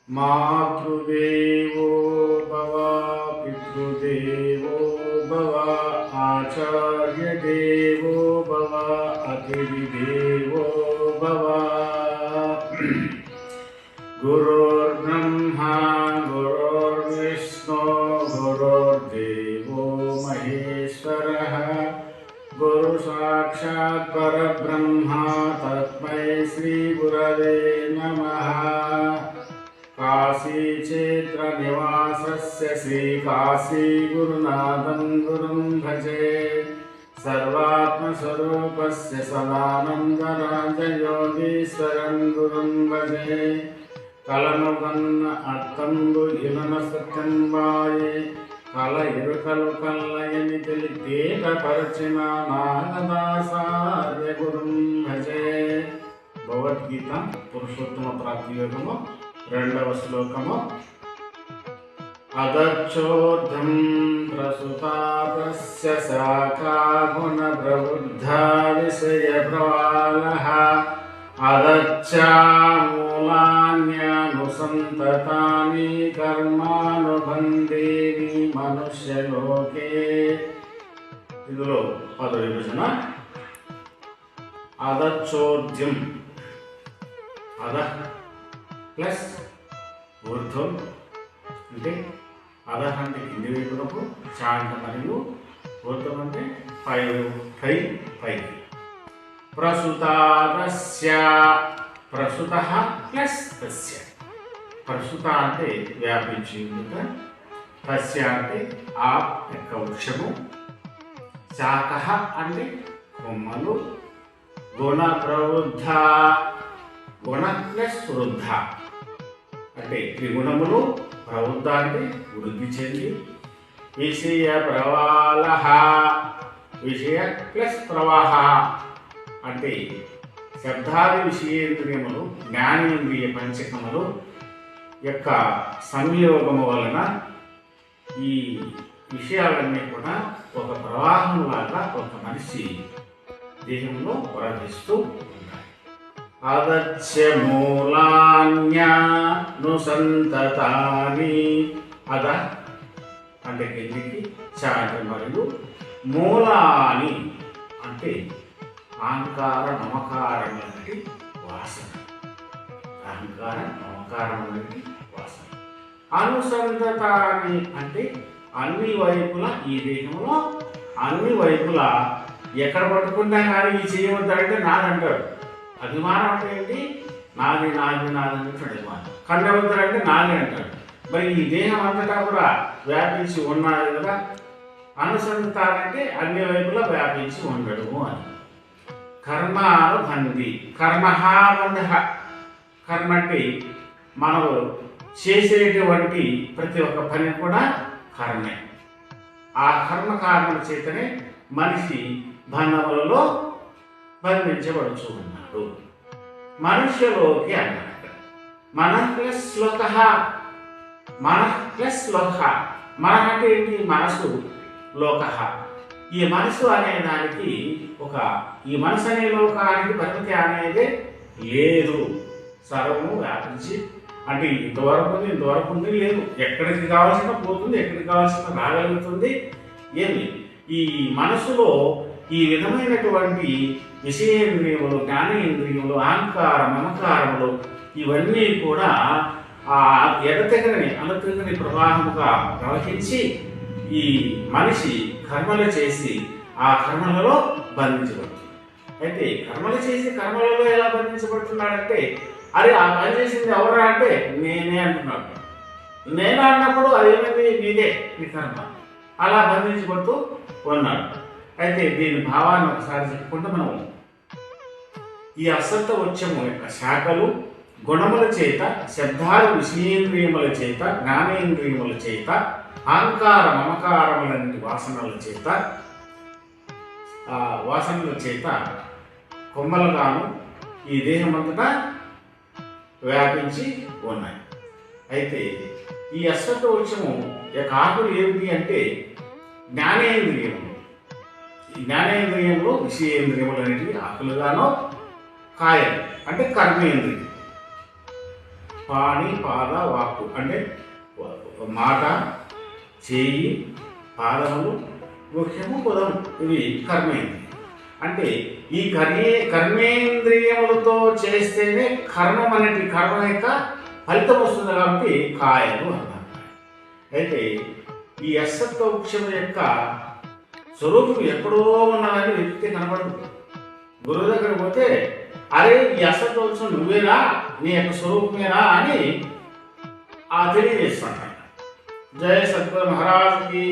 मातृदेवो भव पितृदेवो भव आचार्यदेवो भव अतिथिदेवो भव गुरुर्ब्रह्मा गुरुर्विष्णु गुरुर्देवो महेश्वरः गुरु साक्षात् परब्रह्मा तस्मै श्री गुरवे नमः। काशी क्षेत्र निवासस्य श्री काशी गुरुनाथं गुरुं भजे। सर्वात्मस्वरूपस्य सदानन्दराजयोगीश्वरं गुरुं भजे। कलमुगन्न अर्थंबु इलन सत्यं वाये कल इरुकलु कल्लयनि तेलितेट परచిన नागदासार्य गुरुं भजे। भगवद्गीत पुरुषोत्तम प्राप्ति योगము రెండవ శ్లోకము అదర్చోర్ధం ప్రసుతాతస్య శాఖా గుణ ప్రబుద్ధ విషయ ప్రవాళః అదచ్చామూలాన్యనుసంతతాని కర్మానుబంధేని మనుష్యలోకే. ఇందులో పద విభజన. అదచ్చోర్ధ్యం అద ప్లస్ ఊర్ధ్వం అంటే అధః అంటే కింది వైపునకు, చ అంటే మరియు, ఊర్ధ్వం అంటే పై పైకి. ప్రసుతాతస్య ప్రసుతః ప్లస్ తస్య. ప్రసుత అంటే వ్యాపించి ఉండుట, తస్య అంటే ఆ యొక్క వృక్షము, శాఖః అంటే కొమ్మలు, గుణ ప్రవృద్ధ గుణ ప్లస్ వృద్ధ అంటే త్రిగుణములు, ప్రవృద్ధ అంటే వృద్ధి చెంది, విషయ ప్రవాళః విషయ ప్లస్ ప్రవాహ అంటే శబ్దాది విషయేంద్రియములు, జ్ఞానేంద్రియ పంచకములు యొక్క సంయోగము వలన ఈ విషయాలన్నీ కూడా ఒక ప్రవాహం లాగా ఒక మనిషి దేహంలో ప్రవహిస్తూ ఉంటాయి. అదచ్య మూలాన్యనుసంతతాని. అద అంటే కిందికి, చ అంటే మరియు, మూలాని అంటే అహంకార మమకారం వంటి వాసన. అహంకార మమకారం వంటి వాసన. అనుసంతతాని అంటే అన్ని వైపులా, ఈ దేహంలో అన్ని వైపులా ఎక్కడ పట్టుకుంటా కానీ ఈ చేయవద్దంటే నాదంటాడు. అభిమానం అంటే ఏంటి? నాది నాది నాది అంటాడు అభిమానం. కన్నవద్దంటే నాది అంటాడు. మరి ఈ దేహం అంతటా కూడా వ్యాపించి ఉన్నాడు కదా. అనుసంధానంటే అన్ని వైపులా వ్యాపించి ఉండడు అని. కర్మానుబంధి. కర్మః బంధః. కర్మ అంటే మనము చేసేటువంటి ప్రతి ఒక్క పని కూడా కర్మే. ఆ కర్మ కారణం చేతనే మనిషి బంధములలో బంధించబడుచు ఉన్నాడు. మనుష్యలోకి అన్నాడు. మనః ప్లస్ లోకః. మనః ప్లస్ లోకః. మనః అంటే ఏంటి? మనసు. లోకః ఈ మనసు అనే దానికి ఈ మనసు అనే లోకానికి పరిమితి అనేది లేదు. సర్వము వ్యాపించి అంటే ఇంతవరకు ఉంది, ఇంతవరకు ఉంది, లేదు. ఎక్కడికి కావాల్సిన పోతుంది, ఎక్కడికి కావాల్సిన రాగలుగుతుంది. ఏమి ఈ మనసులో ఈ విధమైనటువంటి విషయేంద్రియములు, జ్ఞానేంద్రియములు, అహంకార మమకారములు ఇవన్నీ కూడా ఆ ఎడతెగని అనతెగని ప్రవాహముగా ప్రవహించి ఈ మనిషి కర్మలు చేసి ఆ కర్మలలో బంధించబడుతుంది. అయితే కర్మలు చేసి కర్మలలో ఎలా బంధించబడుతున్నాడంటే, అరే ఆ పని చేసింది ఎవరా అంటే నేనే అంటున్నాడు. నేను అన్నప్పుడు అదేమైంది? నీదే, నీ కర్మ. అలా బంధించబడుతూ ఉన్నాడు. అయితే దీని భావాన్ని ఒకసారి చెప్పుకుంటే, మనం ఈ అసత్త వృక్షము యొక్క శాఖలు గుణముల చేత, శబ్దాలు విషయేంద్రియముల చేత, జ్ఞానేంద్రియముల చేత, అహంకార మమకారములన్నిటి వాసనల చేత కొమ్మలుగాను ఈ దేహమంతటా వ్యాపించి ఉన్నాయి. అయితే ఈ అశ్వత్థ వృక్షము యొక్క ఆకులు ఏమిటి అంటే జ్ఞానేంద్రియములు. ఈ జ్ఞానేంద్రియములు విషయేంద్రియములు అనేటివి ఆకులుగానో, కాయలు అంటే కర్మేంద్రియం. పాణి పాద వాక్కు అంటే మాట, చేయి, పాదములు, ముఖ్యము పదం, ఇవి కర్మేంద్రియం. అంటే ఈ కర్మేంద్రియములతో చేస్తేనే కర్మం అనేది కర్మ యొక్క ఫలితం వస్తుంది కాబట్టి కాయము అన్నారు. అయితే ఈ అసత్వ వృక్షం యొక్క స్వరూపం ఎక్కడో ఉన్నదని వ్యక్తి కనబడుతుంది. గురువు దగ్గర పోతే అరే ఈ అసత్వ వృక్షం నువ్వేనా, నీ యొక్క స్వరూపమేనా అని తెలియజేస్తాను. జయ సద్గురు మహారాజ్కి